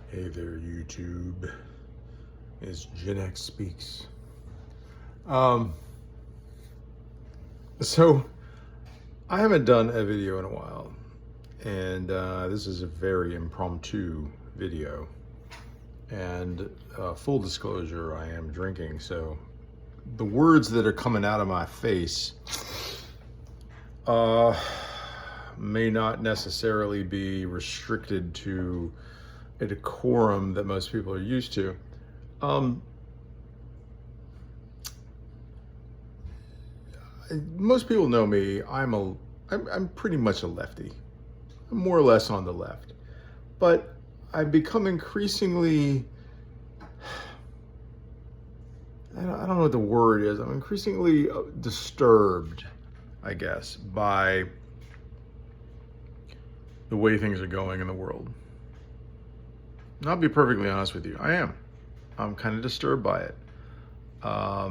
Hey there, YouTube. It's Gen X Speaks. Um, so I haven't done a video in a while, and this is a very impromptu video. And full disclosure, I am drinking, so the words that are coming out of my face may not necessarily be restricted to a decorum that most people are used to. Most people know me. I'm pretty much a lefty. I'm more or less on the left, but I've become increasingly, I don't know what the word is. I'm increasingly disturbed, I guess, by the way things are going in the world. And I'll be perfectly honest with you. I am. I'm kind of disturbed by it. I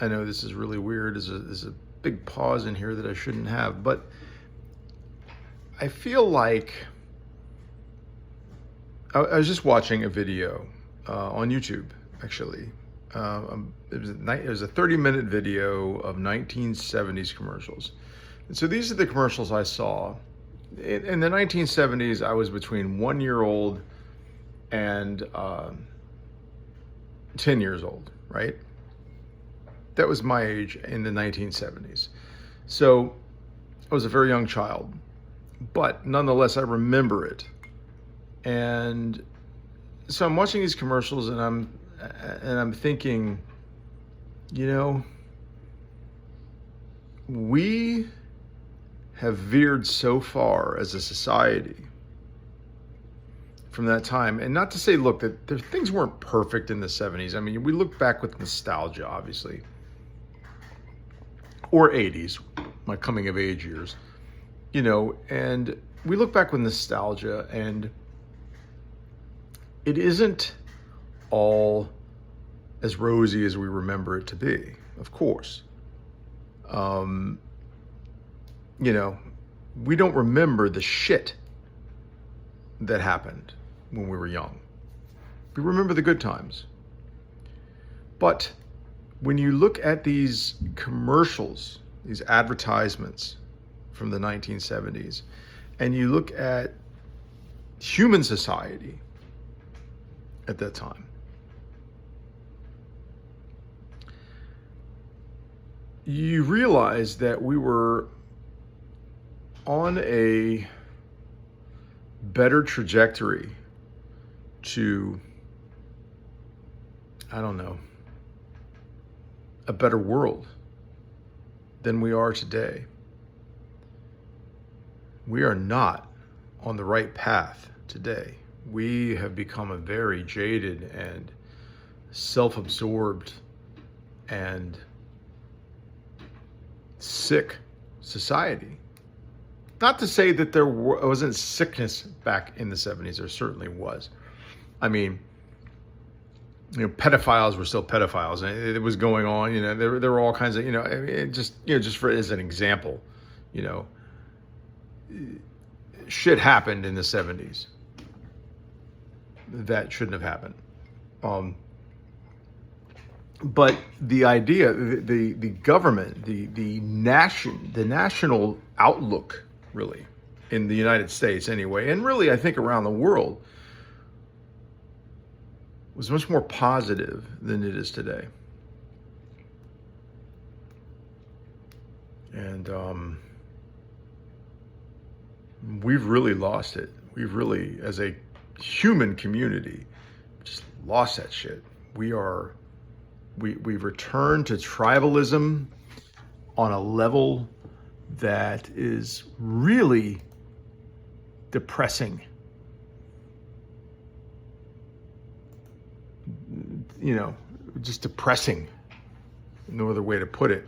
know this is really weird. There's a big pause in here that I shouldn't have, but I feel like I was just watching a video on YouTube, actually. It was a 30-minute video of 1970s commercials. And so these are the commercials I saw. In the 1970s, I was between 1 year old and 10 years old, right? That was my age in the 1970s. So I was a very young child, but nonetheless, I remember it. And so I'm watching these commercials and I'm thinking, you know, we have veered so far as a society from that time. And not to say, look, that things weren't perfect in the 70s. I mean, we look back with nostalgia, obviously. Or 80s, my coming of age years, you know, and we look back with nostalgia, and it isn't all as rosy as we remember it to be, of course. You know, we don't remember the shit that happened when we were young. We remember the good times. But when you look at these commercials, these advertisements from the 1970s, and you look at human society at that time, you realize that we were on a better trajectory to, I don't know, a better world than we are today. We are not on the right path today. We have become a very jaded and self-absorbed and sick society. Not to say that there wasn't sickness back in the 70s. There certainly was. I mean, you know, pedophiles were still pedophiles, and it was going on. You know, there were all kinds of, you know, I mean, just for as an example, you know, shit happened in the 70s that shouldn't have happened. But the idea, the government, the national outlook, really, in the United States anyway, and really I think around the world, was much more positive than it is today. And we've really lost it. We've really, as a human community, just lost that shit. We've returned to tribalism on a level that is really depressing. You know, just depressing. No other way to put it.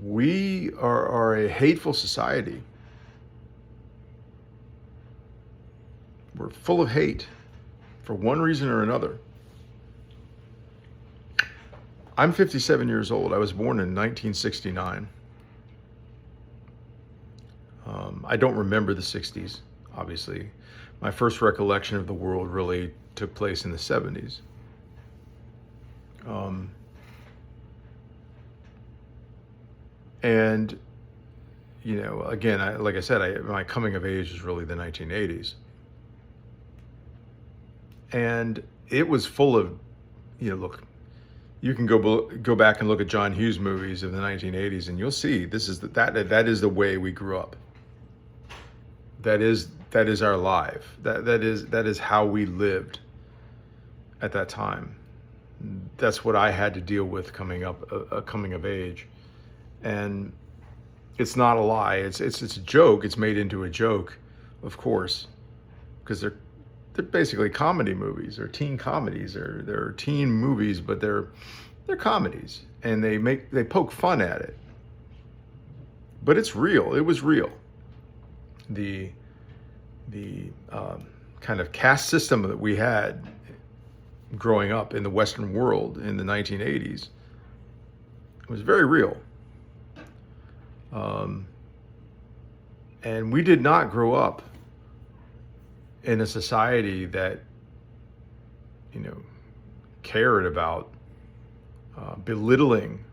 We are a hateful society. We're full of hate. for one reason or another. I'm 57 years old. I was born in 1969. I don't remember the 60s, obviously. My first recollection of the world really took place in the 70s. And, again, like I said, my coming of age is really the 1980s. And it was full of, look, you can go back and look at John Hughes movies of the 1980s, and you'll see that is the way we grew up. That is our life. That is how we lived at that time. That's what I had to deal with coming of age, and it's not a lie. It's a joke. It's made into a joke, of course, because they're basically comedy movies or teen comedies, or they're teen movies, but they're comedies, and they poke fun at it. But it's real. It was real. The kind of caste system that we had growing up in the Western world in the 1980s was very real. And we did not grow up in a society that, cared about belittling,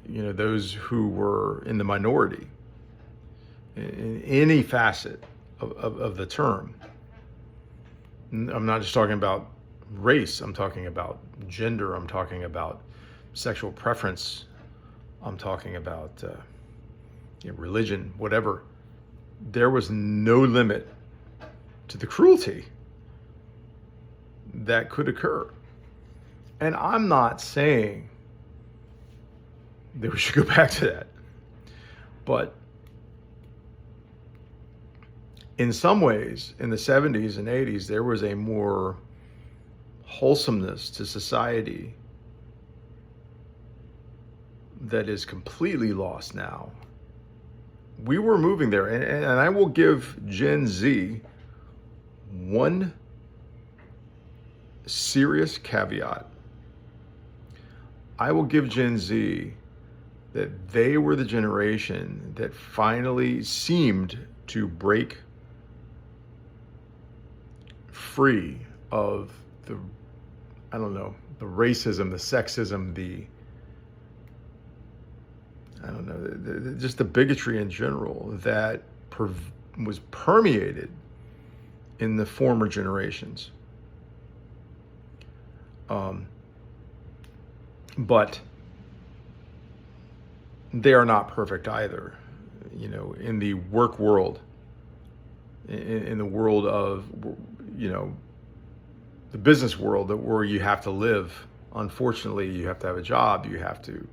those who were in the minority in any facet of the term. I'm not just talking about race. I'm talking about gender. I'm talking about sexual preference. I'm talking about religion, whatever. There was no limit to the cruelty that could occur. And I'm not saying that we should go back to that. But in some ways, in the 70s and 80s, there was a more wholesomeness to society that is completely lost now. We were moving there, and I will give Gen Z one serious caveat. I will give Gen Z that they were the generation that finally seemed to break free of the racism, the sexism, just the bigotry in general that was permeated in the former generations. But they are not perfect either. In the work world, in the world of, the business world where you have to live, unfortunately, you have to have a job, you have to,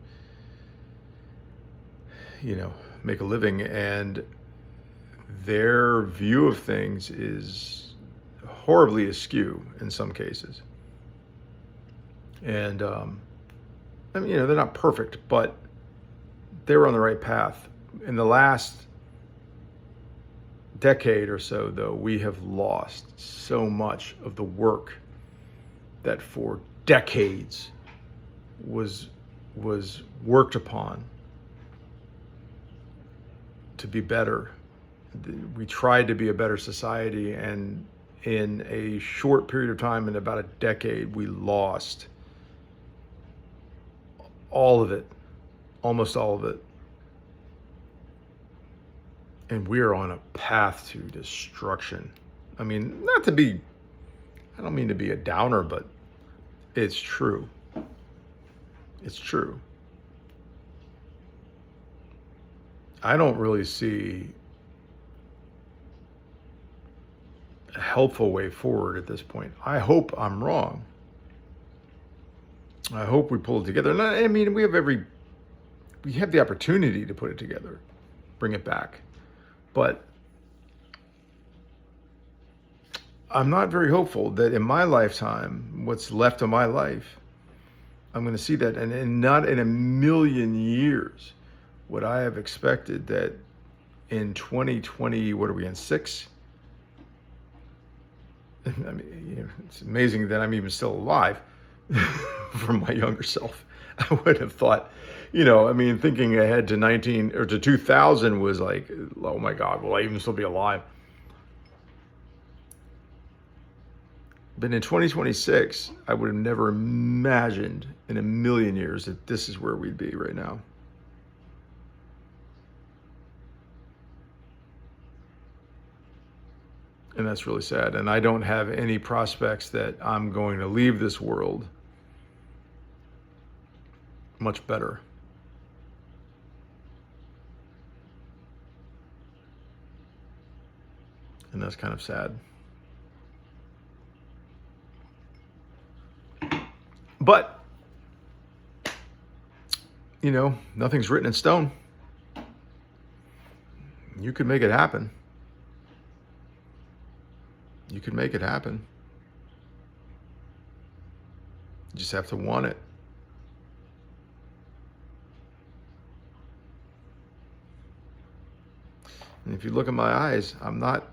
make a living, and their view of things is horribly askew in some cases. And, they're not perfect, but they were on the right path. In the last decade or so, though, we have lost so much of the work that for decades was worked upon to be better. We tried to be a better society, and in a short period of time, in about a decade, we lost all of it, almost all of it. And we are on a path to destruction. I don't mean to be a downer, but it's true. It's true. I don't really see a helpful way forward at this point. I hope I'm wrong. I hope we pull it together. And we have the opportunity to put it together, bring it back. But I'm not very hopeful that in my lifetime, what's left of my life, I'm going to see that. And not in a million years would I have expected that in 2020, what are we in, 6? I mean, it's amazing that I'm even still alive from my younger self. I would have thought, I mean, thinking ahead to 19 or to 2000 was like, oh my God, will I even still be alive? But in 2026, I would have never imagined in a million years that this is where we'd be right now. And that's really sad. And I don't have any prospects that I'm going to leave this world much better. And that's kind of sad. But, nothing's written in stone. You could make it happen. You could make it happen. You just have to want it. And if you look in my eyes, I'm not.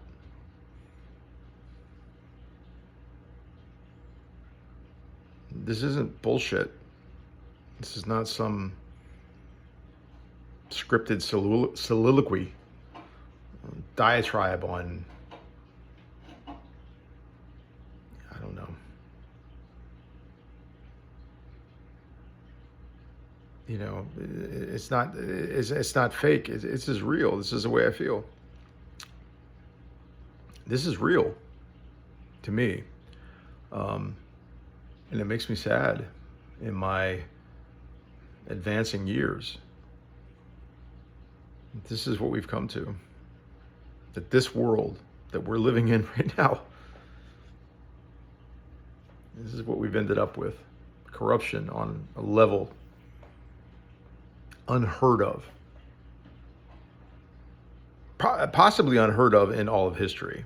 This isn't bullshit. This is not some scripted soliloquy, diatribe on, I don't know. It's not fake. It's just real. This is the way I feel. This is real to me. And it makes me sad in my advancing years. This is what we've come to. That this world that we're living in right now, this is what we've ended up with. Corruption on a level unheard of. Possibly unheard of in all of history.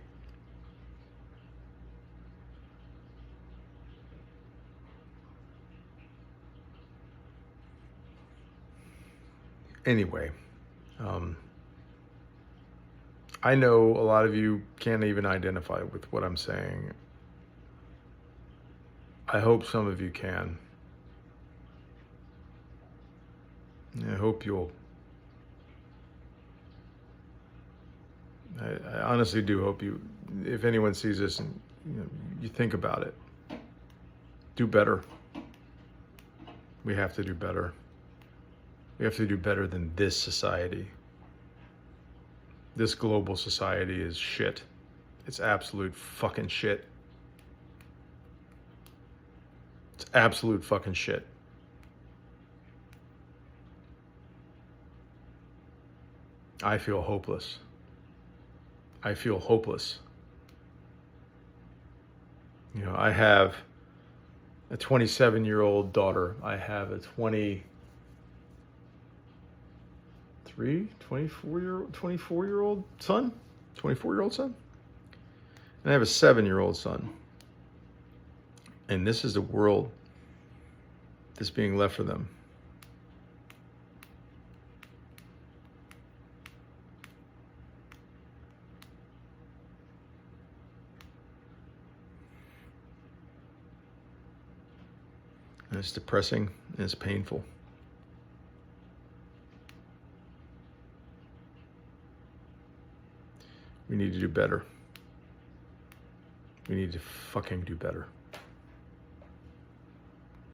Anyway, I know a lot of you can't even identify with what I'm saying. I hope some of you can. I hope I honestly do hope you, if anyone sees this and you think about it, do better. We have to do better. We have to do better than this society. This global society is shit. It's absolute fucking shit. It's absolute fucking shit. I feel hopeless. I feel hopeless. I have a 27-year-old daughter. I have a 24-year-old son. And I have a 7-year-old son. And this is the world that's being left for them. And it's depressing and it's painful. We need to do better. We need to fucking do better.